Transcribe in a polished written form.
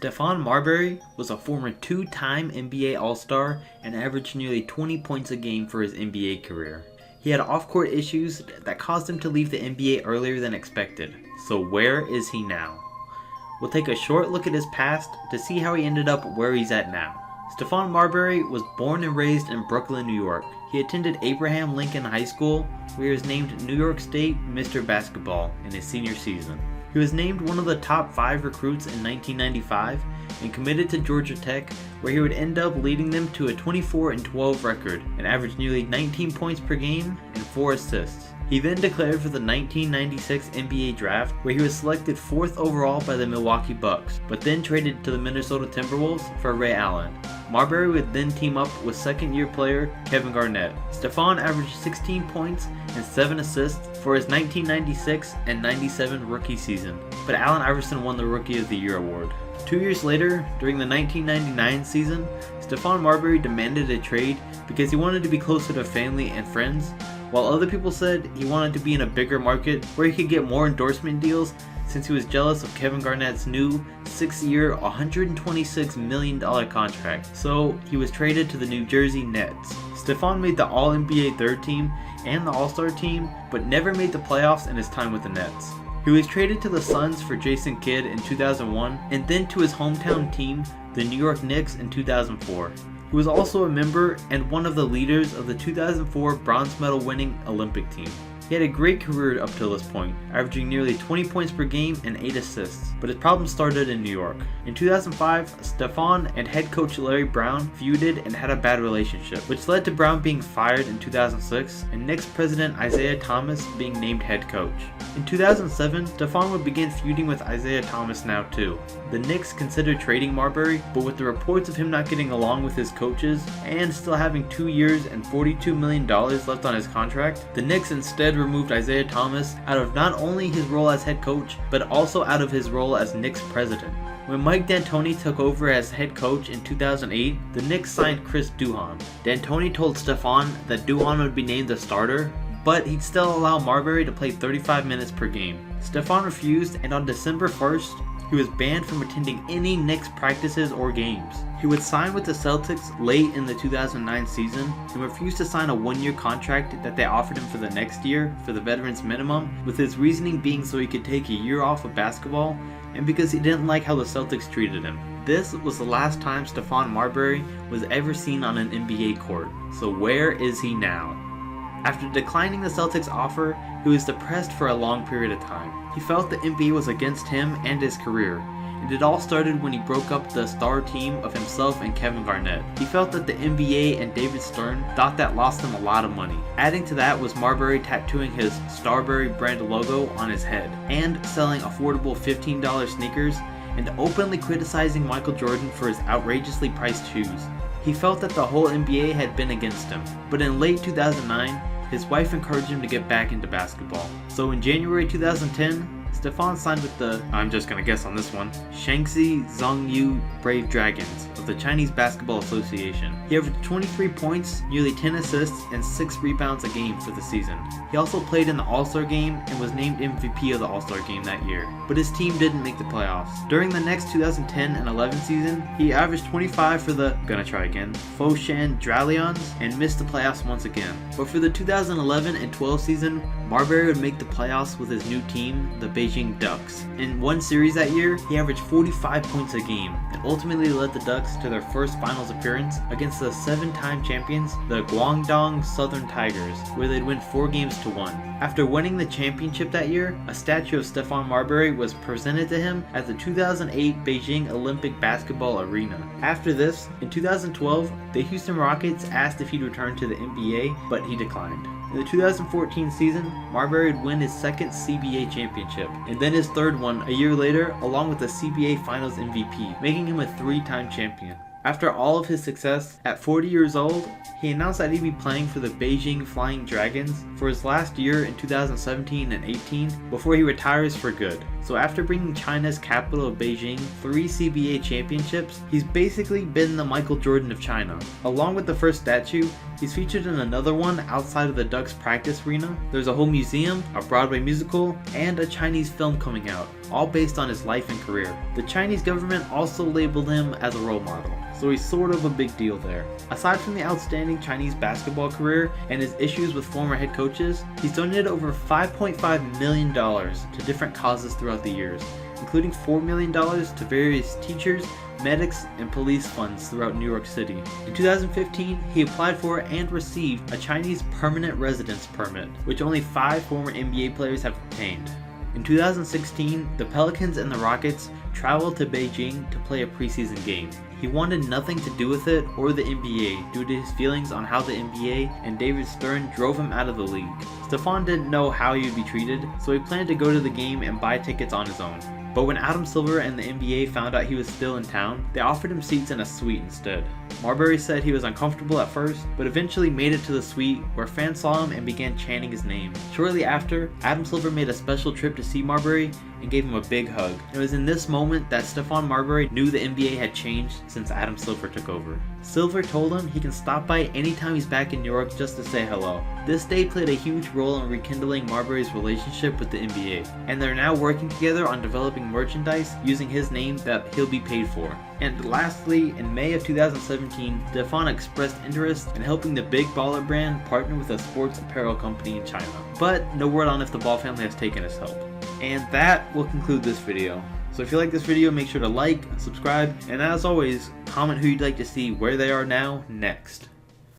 Stephon Marbury was a former two-time NBA All-Star and averaged nearly 20 points a game for his NBA career. He had off-court issues that caused him to leave the NBA earlier than expected. So where is he now? We'll take a short look at his past to see how he ended up where he's at now. Stephon Marbury was born and raised in Brooklyn, New York. He attended Abraham Lincoln High School, where he was named New York State Mr. Basketball in his senior season. He was named one of the top 5 recruits in 1995 and committed to Georgia Tech, where he would end up leading them to a 24-12 record and averaged nearly 19 points per game and 4 assists. He then declared for the 1996 NBA Draft, where he was selected 4th overall by the Milwaukee Bucks, but then traded to the Minnesota Timberwolves for Ray Allen. Marbury would then team up with second-year player Kevin Garnett. Stephon averaged 16 points and 7 assists for his 1996 and 97 rookie season, but Allen Iverson won the Rookie of the Year award. 2 years later, during the 1999 season, Stephon Marbury demanded a trade because he wanted to be closer to family and friends, while other people said he wanted to be in a bigger market where he could get more endorsement deals since he was jealous of Kevin Garnett's new 6-year, $126 million contract. So he was traded to the New Jersey Nets. Stephon made the All-NBA third team and the All-Star team, but never made the playoffs in his time with the Nets. He was traded to the Suns for Jason Kidd in 2001 and then to his hometown team, the New York Knicks, in 2004. He was also a member and one of the leaders of the 2004 bronze medal winning Olympic team. He had a great career up till this point, averaging nearly 20 points per game and 8 assists, but his problems started in New York. In 2005, Stephon and head coach Larry Brown feuded and had a bad relationship, which led to Brown being fired in 2006 and Knicks president Isaiah Thomas being named head coach. In 2007, Stephon would begin feuding with Isaiah Thomas now too. The Knicks considered trading Marbury, but with the reports of him not getting along with his coaches and still having 2 years and $42 million left on his contract, the Knicks instead removed Isaiah Thomas out of not only his role as head coach, but also out of his role as Knicks president. When Mike D'Antoni took over as head coach in 2008, the Knicks signed Chris Duhon. D'Antoni told Stephon that Duhon would be named the starter, but he'd still allow Marbury to play 35 minutes per game. Stephon refused, and on December 1st, he was banned from attending any Knicks practices or games. He would sign with the Celtics late in the 2009 season and refused to sign a 1-year contract that they offered him for the next year for the veterans minimum, with his reasoning being so he could take a year off of basketball and because he didn't like how the Celtics treated him. This was the last time Stephon Marbury was ever seen on an NBA court. So where is he now? After declining the Celtics' offer, he was depressed for a long period of time. He felt the NBA was against him and his career, and it all started when he broke up the star team of himself and Kevin Garnett. He felt that the NBA and David Stern thought that lost him a lot of money. Adding to that was Marbury tattooing his Starbury brand logo on his head, and selling affordable $15 sneakers, and openly criticizing Michael Jordan for his outrageously priced shoes. He felt that the whole NBA had been against him, but in late 2009, his wife encouraged him to get back into basketball. So in January 2010, Stephon signed with the, I'm just gonna guess on this one, Shaanxi Zhongyu Brave Dragons of the Chinese Basketball Association. He averaged 23 points, nearly 10 assists, and 6 rebounds a game for the season. He also played in the All-Star game and was named MVP of the All-Star game that year, but his team didn't make the playoffs. During the next 2010 and 11 season, he averaged 25 for the, Foshan Dralions and missed the playoffs once again. But for the 2011 and 12 season, Marbury would make the playoffs with his new team, the Beijing Ducks. In one series that year, he averaged 45 points a game and ultimately led the Ducks to their first finals appearance against the 7-time champions, the Guangdong Southern Tigers, where they'd win 4 games to 1. After winning the championship that year, a statue of Stephon Marbury was presented to him at the 2008 Beijing Olympic Basketball Arena. After this, in 2012, the Houston Rockets asked if he'd return to the NBA, but he declined. In the 2014 season, Marbury would win his second CBA championship, and then his third one a year later, along with the CBA Finals MVP, making him a 3-time champion. After all of his success, at 40 years old, he announced that he'd be playing for the Beijing Flying Dragons for his last year in 2017 and 18 before he retires for good. So after bringing China's capital of Beijing 3 CBA championships, he's basically been the Michael Jordan of China. Along with the first statue, he's featured in another one outside of the Ducks practice arena. There's a whole museum, a Broadway musical, and a Chinese film coming out, all based on his life and career. The Chinese government also labeled him as a role model, so he's sort of a big deal there. Aside from the outstanding Chinese basketball career and his issues with former head coaches, he's donated over $5.5 million to different causes throughout the years, including $4 million to various teachers, medics, and police funds throughout New York City. In 2015, he applied for and received a Chinese permanent residence permit, which only 5 former NBA players have obtained. In 2016, the Pelicans and the Rockets traveled to Beijing to play a preseason game. He wanted nothing to do with it or the NBA due to his feelings on how the NBA and David Stern drove him out of the league. Stephon didn't know how he would be treated, so he planned to go to the game and buy tickets on his own. But when Adam Silver and the NBA found out he was still in town, they offered him seats in a suite instead. Marbury said he was uncomfortable at first, but eventually made it to the suite where fans saw him and began chanting his name. Shortly after, Adam Silver made a special trip to see Marbury and gave him a big hug. It was in this moment that Stephon Marbury knew the NBA had changed since Adam Silver took over. Silver told him he can stop by anytime he's back in New York just to say hello. This day played a huge role in rekindling Marbury's relationship with the NBA, and they're now working together on developing merchandise using his name that he'll be paid for. And lastly, in May of 2017, Stephon expressed interest in helping the Big Baller brand partner with a sports apparel company in China. But no word on if the Ball family has taken his help. And that will conclude this video. So if you like this video, make sure to like, subscribe, and as always, comment who you'd like to see where they are now next.